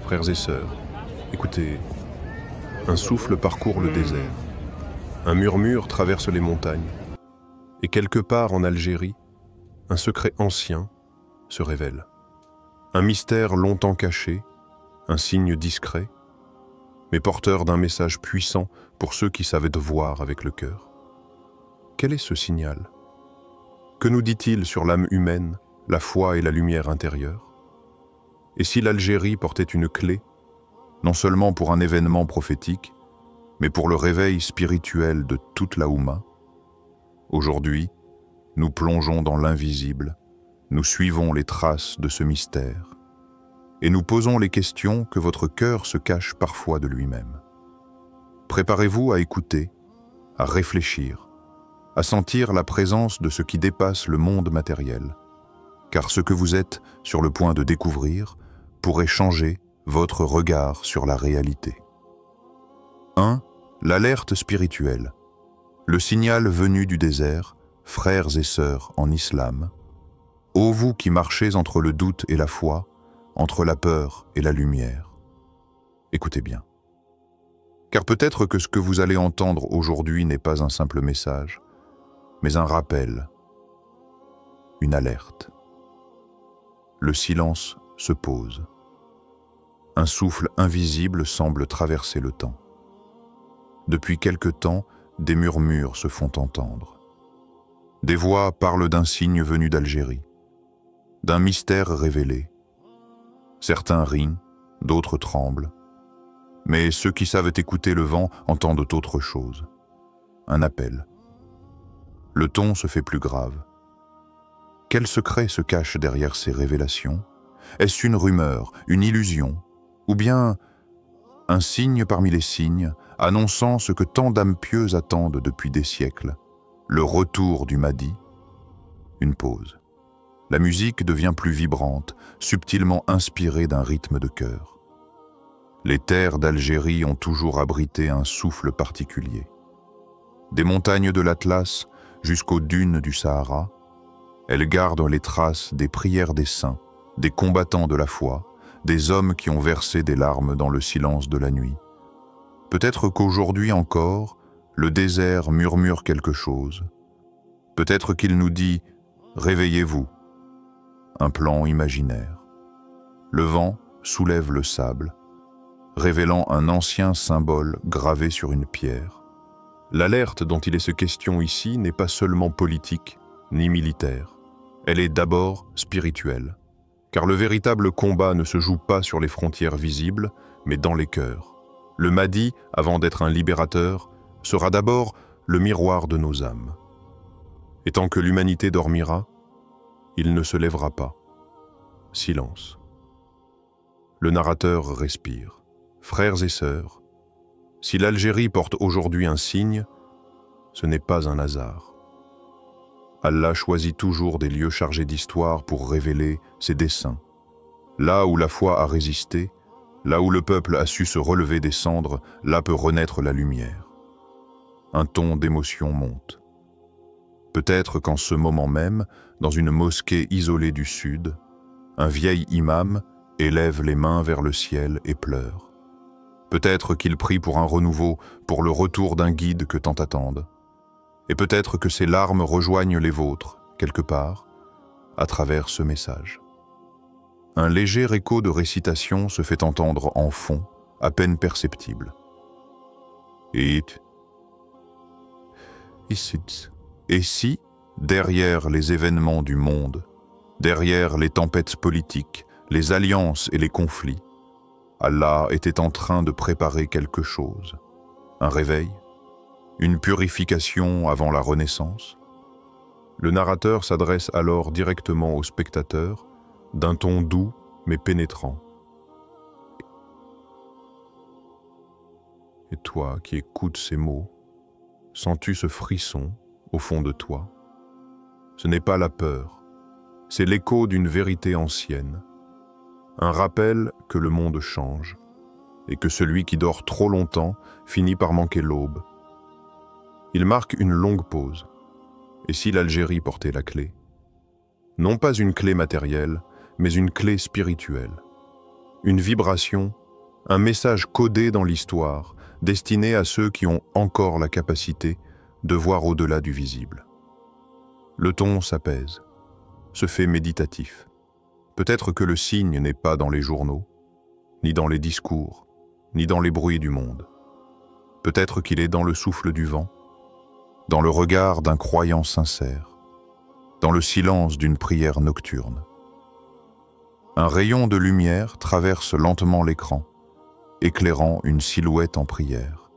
Frères et sœurs, écoutez, un souffle parcourt le désert, un murmure traverse les montagnes, et quelque part en Algérie, un secret ancien se révèle. Un mystère longtemps caché, un signe discret, mais porteur d'un message puissant pour ceux qui savent voir avec le cœur. Quel est ce signal? Que nous dit-il sur l'âme humaine, la foi et la lumière intérieure? Et si l'Algérie portait une clé, non seulement pour un événement prophétique, mais pour le réveil spirituel de toute la Oumma? Aujourd'hui, nous plongeons dans l'invisible, nous suivons les traces de ce mystère, et nous posons les questions que votre cœur se cache parfois de lui-même. Préparez-vous à écouter, à réfléchir, à sentir la présence de ce qui dépasse le monde matériel, car ce que vous êtes sur le point de découvrir pourrait changer votre regard sur la réalité. 1. L'alerte spirituelle. Le signal venu du désert, frères et sœurs en islam. Ô vous qui marchez entre le doute et la foi, entre la peur et la lumière. Écoutez bien. Car peut-être que ce que vous allez entendre aujourd'hui n'est pas un simple message, mais un rappel, une alerte. Le silence se pose. Un souffle invisible semble traverser le temps. Depuis quelque temps, des murmures se font entendre. Des voix parlent d'un signe venu d'Algérie, d'un mystère révélé. Certains rient, d'autres tremblent. Mais ceux qui savent écouter le vent entendent autre chose. Un appel. Le ton se fait plus grave. Quel secret se cache derrière ces révélations? Est-ce une rumeur, une illusion, ou bien un signe parmi les signes annonçant ce que tant d'âmes pieuses attendent depuis des siècles, le retour du Mahdi? Une pause. La musique devient plus vibrante, subtilement inspirée d'un rythme de cœur. Les terres d'Algérie ont toujours abrité un souffle particulier. Des montagnes de l'Atlas jusqu'aux dunes du Sahara, elles gardent les traces des prières des saints, des combattants de la foi, des hommes qui ont versé des larmes dans le silence de la nuit. Peut-être qu'aujourd'hui encore, le désert murmure quelque chose. Peut-être qu'il nous dit « Réveillez-vous », un plan imaginaire. Le vent soulève le sable, révélant un ancien symbole gravé sur une pierre. L'alerte dont il est question ici n'est pas seulement politique ni militaire. Elle est d'abord spirituelle, car le véritable combat ne se joue pas sur les frontières visibles, mais dans les cœurs. Le Mahdi, avant d'être un libérateur, sera d'abord le miroir de nos âmes. Et tant que l'humanité dormira, il ne se lèvera pas. Silence. Le narrateur respire. Frères et sœurs, si l'Algérie porte aujourd'hui un signe, ce n'est pas un hasard. Allah choisit toujours des lieux chargés d'histoire pour révéler ses desseins. Là où la foi a résisté, là où le peuple a su se relever des cendres, là peut renaître la lumière. Un ton d'émotion monte. Peut-être qu'en ce moment même, dans une mosquée isolée du sud, un vieil imam élève les mains vers le ciel et pleure. Peut-être qu'il prie pour un renouveau, pour le retour d'un guide que tant attendent. Et peut-être que ses larmes rejoignent les vôtres, quelque part, à travers ce message. Un léger écho de récitation se fait entendre en fond, à peine perceptible. Et si, derrière les événements du monde, derrière les tempêtes politiques, les alliances et les conflits, Allah était en train de préparer quelque chose, un réveil, une purification avant la renaissance? Le narrateur s'adresse alors directement au spectateur, d'un ton doux mais pénétrant. Et toi qui écoutes ces mots, sens-tu ce frisson au fond de toi? Ce n'est pas la peur, c'est l'écho d'une vérité ancienne. Un rappel que le monde change et que celui qui dort trop longtemps finit par manquer l'aube. Il marque une longue pause. Et si l'Algérie portait la clé? Non pas une clé matérielle, mais une clé spirituelle. une vibration, un message codé dans l'histoire, destiné à ceux qui ont encore la capacité de voir au-delà du visible. Le ton s'apaise, se fait méditatif. Peut-être que le signe n'est pas dans les journaux, ni dans les discours, ni dans les bruits du monde. Peut-être qu'il est dans le souffle du vent, dans le regard d'un croyant sincère, dans le silence d'une prière nocturne. Un rayon de lumière traverse lentement l'écran, éclairant une silhouette en prière.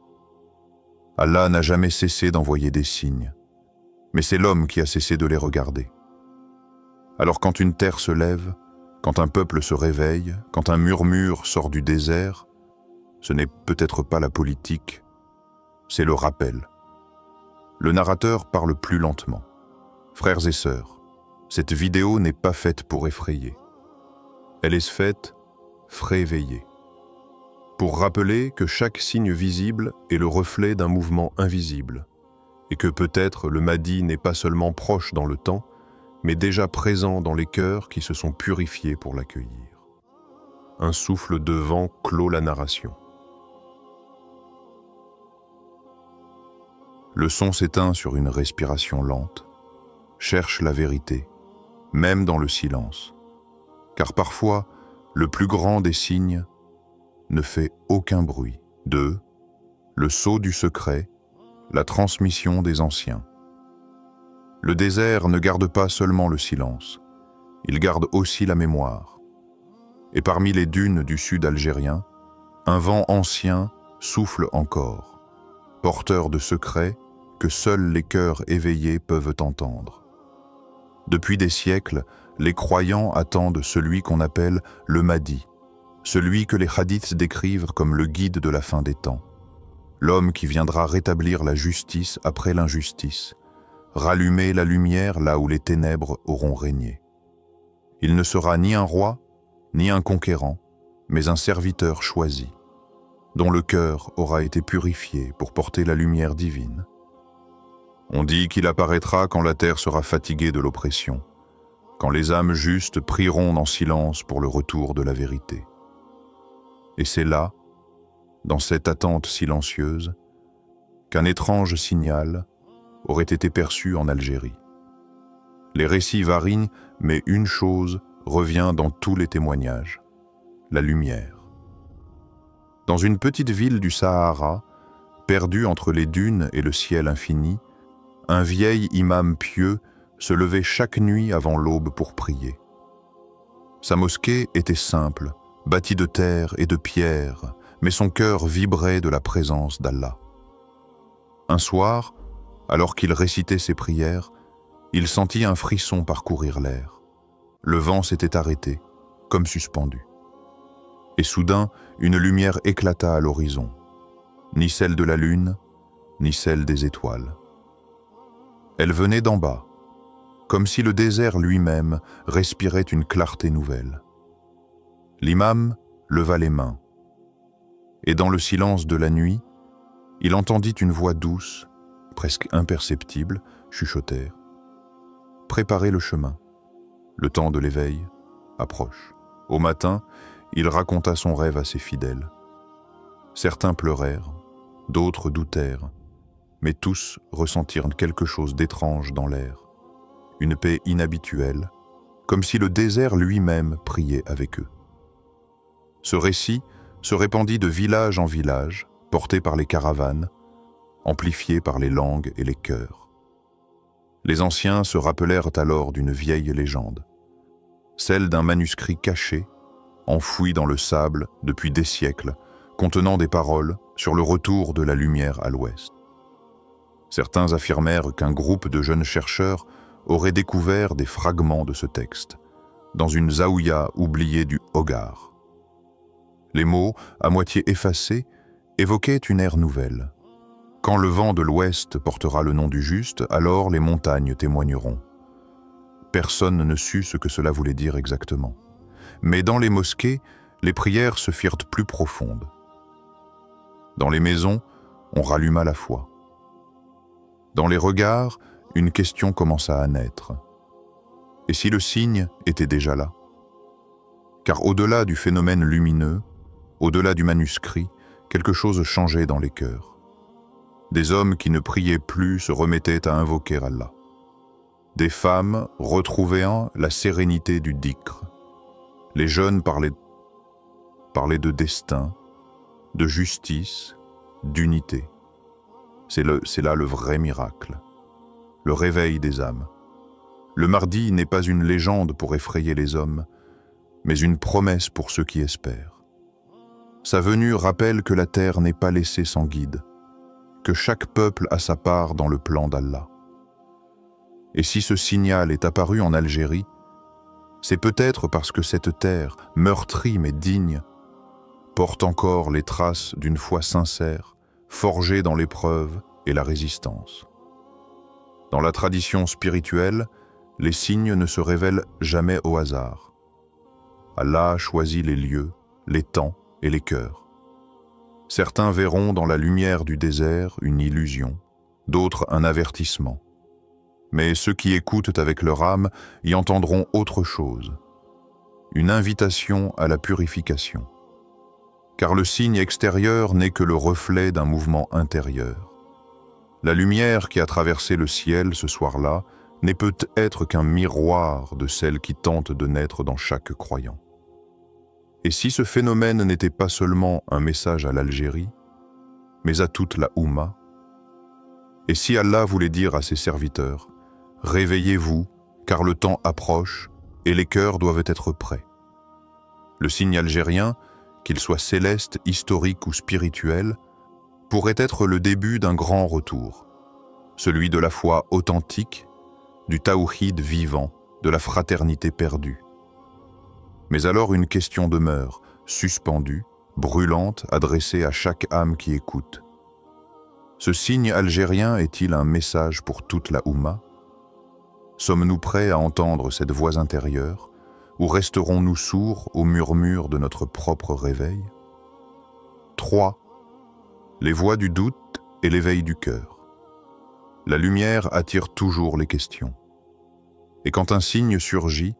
Allah n'a jamais cessé d'envoyer des signes, mais c'est l'homme qui a cessé de les regarder. Alors quand une terre se lève, quand un peuple se réveille, quand un murmure sort du désert, ce n'est peut-être pas la politique, c'est le rappel. Le narrateur parle plus lentement. Frères et sœurs, cette vidéo n'est pas faite pour effrayer. Elle est faite réveiller. Pour rappeler que chaque signe visible est le reflet d'un mouvement invisible, et que peut-être le Mahdi n'est pas seulement proche dans le temps, mais déjà présent dans les cœurs qui se sont purifiés pour l'accueillir. Un souffle de vent clôt la narration. Le son s'éteint sur une respiration lente, cherche la vérité, même dans le silence. Car parfois, le plus grand des signes ne fait aucun bruit. 2. Le sceau du secret, la transmission des anciens. Le désert ne garde pas seulement le silence, il garde aussi la mémoire. Et parmi les dunes du sud algérien, un vent ancien souffle encore, porteur de secrets que seuls les cœurs éveillés peuvent entendre. Depuis des siècles, les croyants attendent celui qu'on appelle le Mahdi, celui que les hadiths décrivent comme le guide de la fin des temps, l'homme qui viendra rétablir la justice après l'injustice, rallumer la lumière là où les ténèbres auront régné. Il ne sera ni un roi, ni un conquérant, mais un serviteur choisi, dont le cœur aura été purifié pour porter la lumière divine. On dit qu'il apparaîtra quand la terre sera fatiguée de l'oppression, quand les âmes justes prieront en silence pour le retour de la vérité. Et c'est là, dans cette attente silencieuse, qu'un étrange signal aurait été perçu en Algérie. Les récits varient, mais une chose revient dans tous les témoignages, la lumière. Dans une petite ville du Sahara, perdue entre les dunes et le ciel infini, un vieil imam pieux se levait chaque nuit avant l'aube pour prier. Sa mosquée était simple, bâtie de terre et de pierre, mais son cœur vibrait de la présence d'Allah. Un soir, alors qu'il récitait ses prières, il sentit un frisson parcourir l'air. Le vent s'était arrêté, comme suspendu. Et soudain, une lumière éclata à l'horizon, ni celle de la lune, ni celle des étoiles. Elle venait d'en bas, comme si le désert lui-même respirait une clarté nouvelle. L'imam leva les mains, et dans le silence de la nuit, il entendit une voix douce, presque imperceptible, chuchoter. « Préparez le chemin. Le temps de l'éveil approche. » Au matin, il raconta son rêve à ses fidèles. Certains pleurèrent, d'autres doutèrent, mais tous ressentirent quelque chose d'étrange dans l'air, une paix inhabituelle, comme si le désert lui-même priait avec eux. Ce récit se répandit de village en village, porté par les caravanes, amplifié par les langues et les cœurs. Les anciens se rappelèrent alors d'une vieille légende, celle d'un manuscrit caché, enfoui dans le sable depuis des siècles, contenant des paroles sur le retour de la lumière à l'ouest. Certains affirmèrent qu'un groupe de jeunes chercheurs aurait découvert des fragments de ce texte, dans une zaouïa oubliée du Hogar. Les mots, à moitié effacés, évoquaient une ère nouvelle. Quand le vent de l'ouest portera le nom du juste, alors les montagnes témoigneront. Personne ne sut ce que cela voulait dire exactement. Mais dans les mosquées, les prières se firent plus profondes. Dans les maisons, on ralluma la foi. Dans les regards, une question commença à naître. Et si le signe était déjà là? Car au-delà du phénomène lumineux, au-delà du manuscrit, quelque chose changeait dans les cœurs. Des hommes qui ne priaient plus se remettaient à invoquer Allah. Des femmes retrouvaient la sérénité du dhikr. Les jeunes parlaient de destin, de justice, d'unité. C'est là le vrai miracle, le réveil des âmes. Le mardi n'est pas une légende pour effrayer les hommes, mais une promesse pour ceux qui espèrent. Sa venue rappelle que la terre n'est pas laissée sans guide, que chaque peuple a sa part dans le plan d'Allah. Et si ce signal est apparu en Algérie, c'est peut-être parce que cette terre, meurtrie mais digne, porte encore les traces d'une foi sincère, forgée dans l'épreuve et la résistance. Dans la tradition spirituelle, les signes ne se révèlent jamais au hasard. Allah choisit les lieux, les temps et les cœurs. Certains verront dans la lumière du désert une illusion, d'autres un avertissement. Mais ceux qui écoutent avec leur âme y entendront autre chose, une invitation à la purification. Car le signe extérieur n'est que le reflet d'un mouvement intérieur. La lumière qui a traversé le ciel ce soir-là n'est peut-être qu'un miroir de celle qui tente de naître dans chaque croyant. Et si ce phénomène n'était pas seulement un message à l'Algérie, mais à toute la Oumma, et si Allah voulait dire à ses serviteurs, « Réveillez-vous, car le temps approche et les cœurs doivent être prêts ». Le signe algérien, qu'il soit céleste, historique ou spirituel, pourrait être le début d'un grand retour, celui de la foi authentique, du tawhid vivant, de la fraternité perdue. Mais alors une question demeure, suspendue, brûlante, adressée à chaque âme qui écoute. Ce signe algérien est-il un message pour toute la Oumma? Sommes-nous prêts à entendre cette voix intérieure, ou resterons-nous sourds au murmure de notre propre réveil? 3. Les voix du doute et l'éveil du cœur. La lumière attire toujours les questions. Et quand un signe surgit,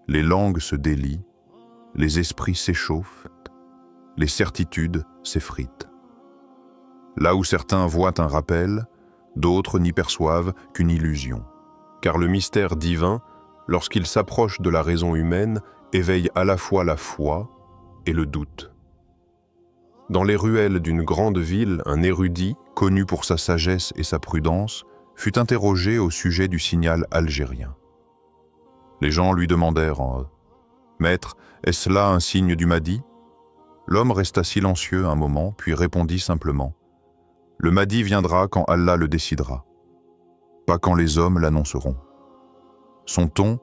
les langues se délient, les esprits s'échauffent, les certitudes s'effritent. Là où certains voient un rappel, d'autres n'y perçoivent qu'une illusion. Car le mystère divin, lorsqu'il s'approche de la raison humaine, éveille à la fois la foi et le doute. Dans les ruelles d'une grande ville, un érudit, connu pour sa sagesse et sa prudence, fut interrogé au sujet du signal algérien. Les gens lui demandèrent en « Maître, est-ce là un signe du Mahdi ?» L'homme resta silencieux un moment, puis répondit simplement « Le Mahdi viendra quand Allah le décidera, pas quand les hommes l'annonceront. » Son ton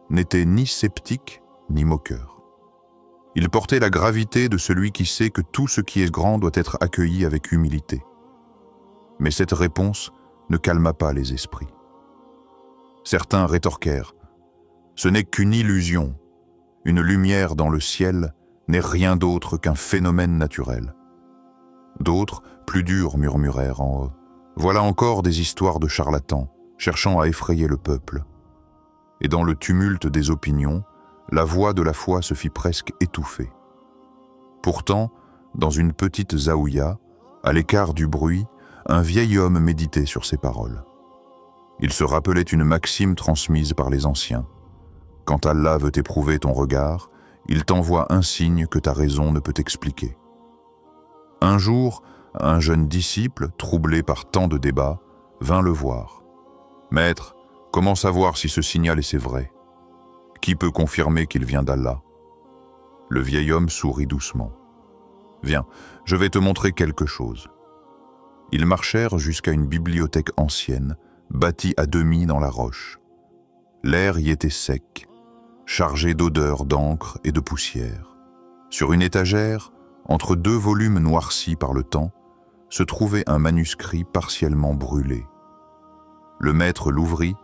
n'était ni sceptique ni moqueur. Il portait la gravité de celui qui sait que tout ce qui est grand doit être accueilli avec humilité. Mais cette réponse ne calma pas les esprits. Certains rétorquèrent « Ce n'est qu'une illusion. Une lumière dans le ciel n'est rien d'autre qu'un phénomène naturel. » D'autres, plus durs, murmurèrent en haut « Voilà encore des histoires de charlatans, cherchant à effrayer le peuple. » Et dans le tumulte des opinions, la voix de la foi se fit presque étouffer. Pourtant, dans une petite zaouïa, à l'écart du bruit, un vieil homme méditait sur ces paroles. Il se rappelait une maxime transmise par les anciens. Quand Allah veut éprouver ton regard, il t'envoie un signe que ta raison ne peut expliquer. Un jour, un jeune disciple, troublé par tant de débats, vint le voir. « Maître, comment savoir si ce signal est vrai? Qui peut confirmer qu'il vient d'Allah ?» Le vieil homme sourit doucement. « Viens, je vais te montrer quelque chose. » Ils marchèrent jusqu'à une bibliothèque ancienne, bâtie à demi dans la roche. L'air y était sec, chargé d'odeurs d'encre et de poussière. Sur une étagère, entre deux volumes noircis par le temps, se trouvait un manuscrit partiellement brûlé. Le maître l'ouvrit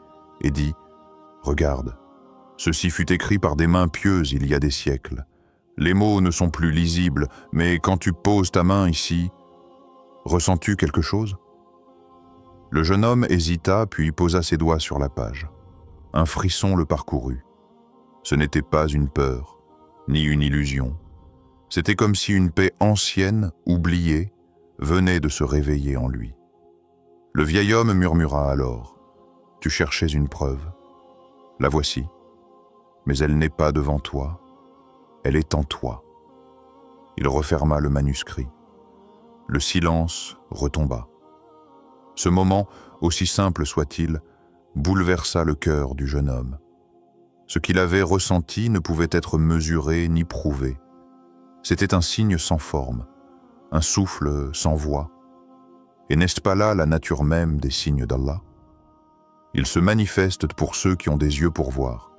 et dit « Regarde, ceci fut écrit par des mains pieuses il y a des siècles. Les mots ne sont plus lisibles, mais quand tu poses ta main ici, ressens-tu quelque chose ?» Le jeune homme hésita puis posa ses doigts sur la page. Un frisson le parcourut. Ce n'était pas une peur, ni une illusion. C'était comme si une paix ancienne, oubliée, venait de se réveiller en lui. Le vieil homme murmura alors, « Tu cherchais une preuve. La voici. Mais elle n'est pas devant toi. Elle est en toi. » Il referma le manuscrit. Le silence retomba. Ce moment, aussi simple soit-il, bouleversa le cœur du jeune homme. Ce qu'il avait ressenti ne pouvait être mesuré ni prouvé. C'était un signe sans forme, un souffle sans voix. Et n'est-ce pas là la nature même des signes d'Allah? Ils se manifestent pour ceux qui ont des yeux pour voir,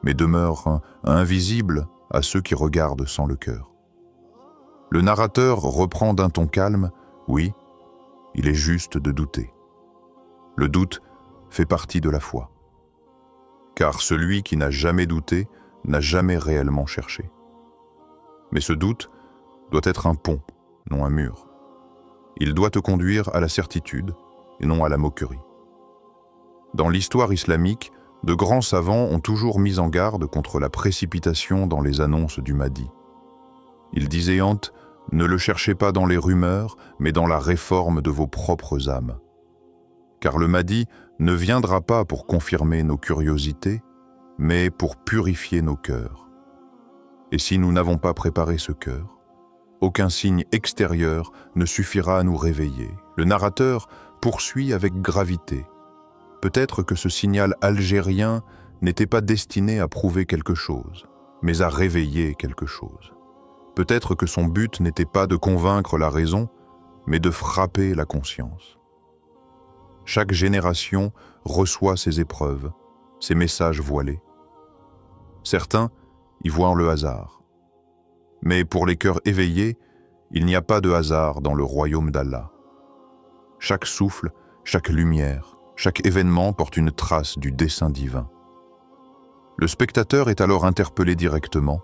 mais demeurent invisibles à ceux qui regardent sans le cœur. Le narrateur reprend d'un ton calme, « Oui, il est juste de douter. Le doute fait partie de la foi. Car celui qui n'a jamais douté n'a jamais réellement cherché. Mais ce doute doit être un pont, non un mur. Il doit te conduire à la certitude et non à la moquerie. » Dans l'histoire islamique, de grands savants ont toujours mis en garde contre la précipitation dans les annonces du Mahdi. Ils disaient « Ne le cherchez pas dans les rumeurs, mais dans la réforme de vos propres âmes. » Car le Mahdi ne viendra pas pour confirmer nos curiosités, mais pour purifier nos cœurs. Et si nous n'avons pas préparé ce cœur, aucun signe extérieur ne suffira à nous réveiller. Le narrateur poursuit avec gravité. Peut-être que ce signal algérien n'était pas destiné à prouver quelque chose, mais à réveiller quelque chose. Peut-être que son but n'était pas de convaincre la raison, mais de frapper la conscience. Chaque génération reçoit ses épreuves, ses messages voilés. Certains y voient le hasard. Mais pour les cœurs éveillés, il n'y a pas de hasard dans le royaume d'Allah. Chaque souffle, chaque lumière, chaque événement porte une trace du dessein divin. Le spectateur est alors interpellé directement.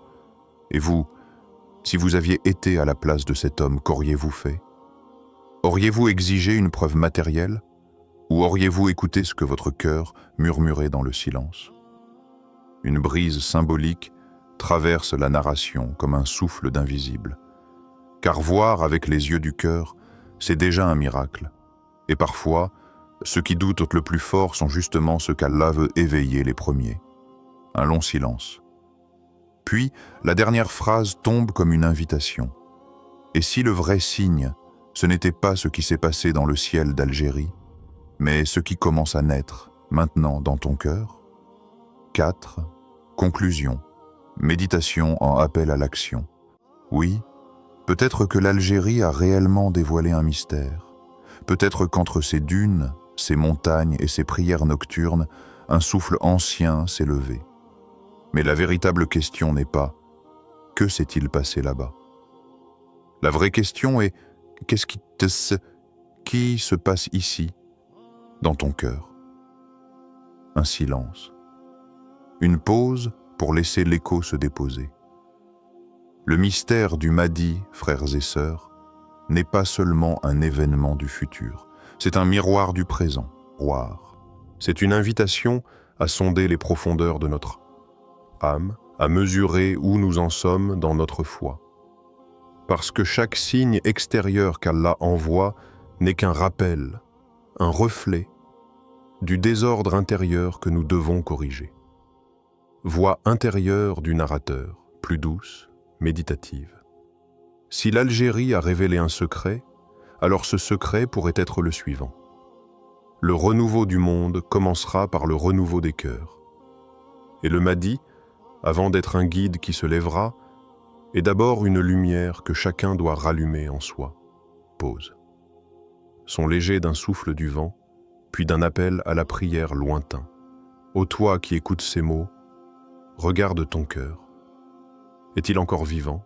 Et vous, si vous aviez été à la place de cet homme, qu'auriez-vous fait? Auriez-vous exigé une preuve matérielle? Ou auriez-vous écouté ce que votre cœur murmurait dans le silence? Une brise symbolique traverse la narration comme un souffle d'invisible. Car voir avec les yeux du cœur, c'est déjà un miracle. Et parfois, ceux qui doutent le plus fort sont justement ceux qu'Allah veut éveiller les premiers. Un long silence. Puis, la dernière phrase tombe comme une invitation. Et si le vrai signe, ce n'était pas ce qui s'est passé dans le ciel d'Algérie, mais ce qui commence à naître maintenant dans ton cœur? 4. Conclusion. Méditation en appel à l'action. Oui, peut-être que l'Algérie a réellement dévoilé un mystère. Peut-être qu'entre ces dunes, ces montagnes et ces prières nocturnes, un souffle ancien s'est levé. Mais la véritable question n'est pas « Que s'est-il passé là-bas ?» La vraie question est « Qu'est-ce qui se passe ici, dans ton cœur ?» Un silence. Une pause pour laisser l'écho se déposer. Le mystère du Mahdi, frères et sœurs, n'est pas seulement un événement du futur, c'est un miroir du présent. C'est une invitation à sonder les profondeurs de notre âme, à mesurer où nous en sommes dans notre foi. Parce que chaque signe extérieur qu'Allah envoie n'est qu'un rappel, un reflet du désordre intérieur que nous devons corriger. Voix intérieure du narrateur, plus douce, méditative. Si l'Algérie a révélé un secret, alors ce secret pourrait être le suivant. Le renouveau du monde commencera par le renouveau des cœurs. Et le Mahdi, avant d'être un guide qui se lèvera, est d'abord une lumière que chacun doit rallumer en soi. Pause. Son léger d'un souffle du vent, puis d'un appel à la prière lointain. Ô toi qui écoutes ces mots, regarde ton cœur. Est-il encore vivant?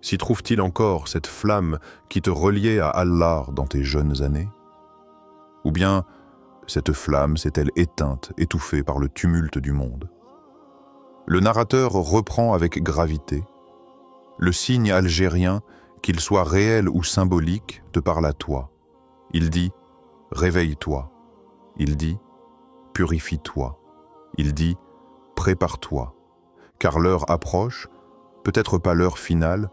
S'y trouve-t-il encore cette flamme qui te reliait à Allah dans tes jeunes années? Ou bien cette flamme s'est-elle éteinte, étouffée par le tumulte du monde? Le narrateur reprend avec gravité. Le signe algérien, qu'il soit réel ou symbolique, te parle à toi. Il dit « Réveille-toi ». Il dit « Purifie-toi ». Il dit « Prépare-toi ». car l'heure approche, peut-être pas l'heure finale,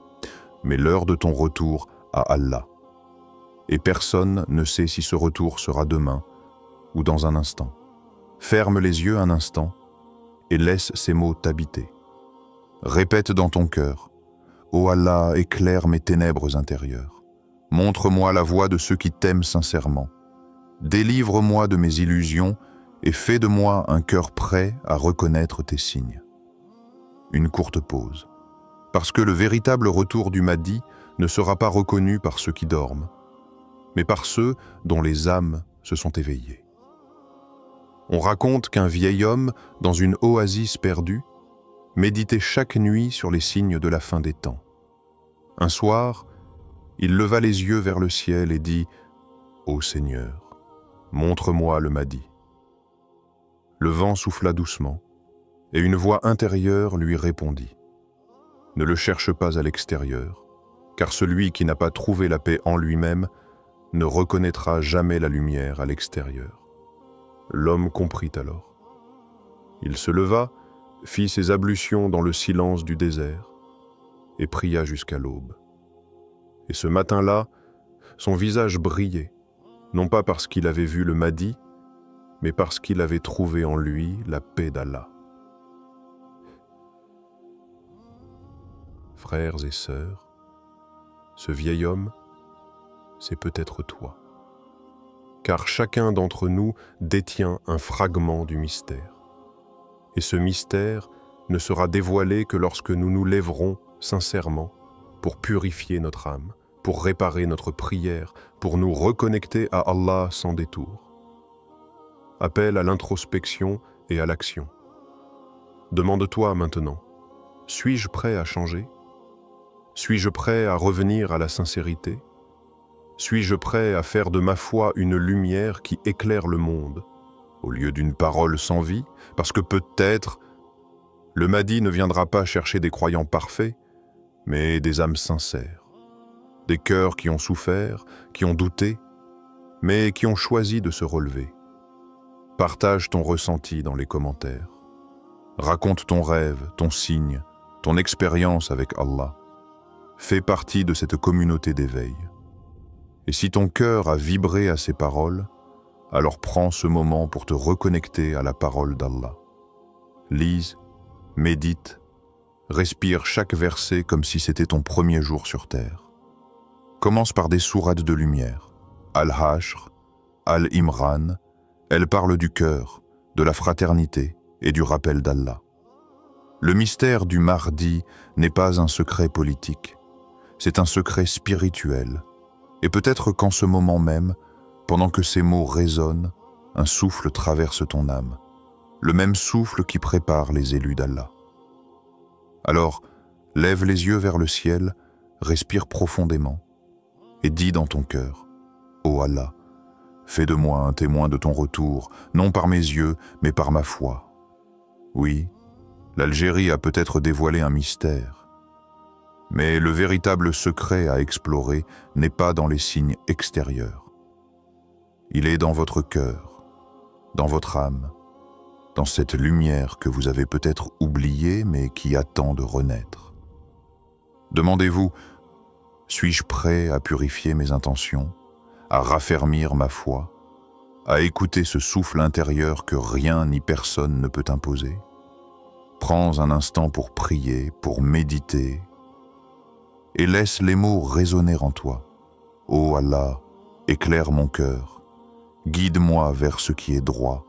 mais l'heure de ton retour à Allah. Et personne ne sait si ce retour sera demain ou dans un instant. Ferme les yeux un instant et laisse ces mots t'habiter. Répète dans ton cœur, « Ô Allah, éclaire mes ténèbres intérieures. Montre-moi la voie de ceux qui t'aiment sincèrement. Délivre-moi de mes illusions et fais de moi un cœur prêt à reconnaître tes signes. » Une courte pause. Parce que le véritable retour du Mahdi ne sera pas reconnu par ceux qui dorment, mais par ceux dont les âmes se sont éveillées. On raconte qu'un vieil homme, dans une oasis perdue, méditait chaque nuit sur les signes de la fin des temps. Un soir, il leva les yeux vers le ciel et dit « Ô Seigneur, montre-moi le Mahdi. » Le vent souffla doucement, et une voix intérieure lui répondit « Ne le cherche pas à l'extérieur, car celui qui n'a pas trouvé la paix en lui-même ne reconnaîtra jamais la lumière à l'extérieur. » L'homme comprit alors. Il se leva, fit ses ablutions dans le silence du désert et pria jusqu'à l'aube. Et ce matin-là, son visage brillait, non pas parce qu'il avait vu le Mahdi, mais parce qu'il avait trouvé en lui la paix d'Allah. Frères et sœurs, ce vieil homme, c'est peut-être toi. Car chacun d'entre nous détient un fragment du mystère. Et ce mystère ne sera dévoilé que lorsque nous nous lèverons sincèrement pour purifier notre âme, pour réparer notre prière, pour nous reconnecter à Allah sans détour. Appel à l'introspection et à l'action. Demande-toi maintenant, suis-je prêt à changer? Suis-je prêt à revenir à la sincérité? Suis-je prêt à faire de ma foi une lumière qui éclaire le monde, au lieu d'une parole sans vie? Parce que peut-être, le Mahdi ne viendra pas chercher des croyants parfaits, mais des âmes sincères, des cœurs qui ont souffert, qui ont douté, mais qui ont choisi de se relever. Partage ton ressenti dans les commentaires. Raconte ton rêve, ton signe, ton expérience avec Allah. Fais partie de cette communauté d'éveil. Et si ton cœur a vibré à ces paroles, alors prends ce moment pour te reconnecter à la parole d'Allah. Lise, médite, respire chaque verset comme si c'était ton premier jour sur terre. Commence par des sourates de lumière. Al-Hashr, Al-Imran, elles parlent du cœur, de la fraternité et du rappel d'Allah. Le mystère du Mahdi n'est pas un secret politique, c'est un secret spirituel. Et peut-être qu'en ce moment même, pendant que ces mots résonnent, un souffle traverse ton âme, le même souffle qui prépare les élus d'Allah. Alors, lève les yeux vers le ciel, respire profondément et dis dans ton cœur, « Ô Allah, fais de moi un témoin de ton retour, non par mes yeux, mais par ma foi. » Oui, l'Algérie a peut-être dévoilé un mystère, mais le véritable secret à explorer n'est pas dans les signes extérieurs. Il est dans votre cœur, dans votre âme, dans cette lumière que vous avez peut-être oubliée mais qui attend de renaître. Demandez-vous, suis-je prêt à purifier mes intentions, à raffermir ma foi, à écouter ce souffle intérieur que rien ni personne ne peut imposer? Prends un instant pour prier, pour méditer, et laisse les mots résonner en toi. « Ô Allah, éclaire mon cœur, guide-moi vers ce qui est droit,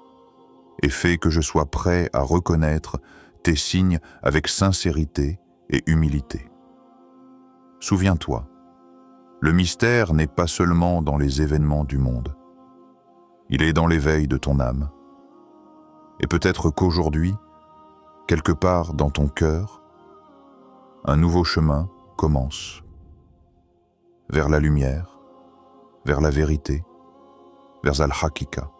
et fais que je sois prêt à reconnaître tes signes avec sincérité et humilité. » Souviens-toi, le mystère n'est pas seulement dans les événements du monde, il est dans l'éveil de ton âme. Et peut-être qu'aujourd'hui, quelque part dans ton cœur, un nouveau chemin commence vers la lumière, vers la vérité, vers Al-Hakika.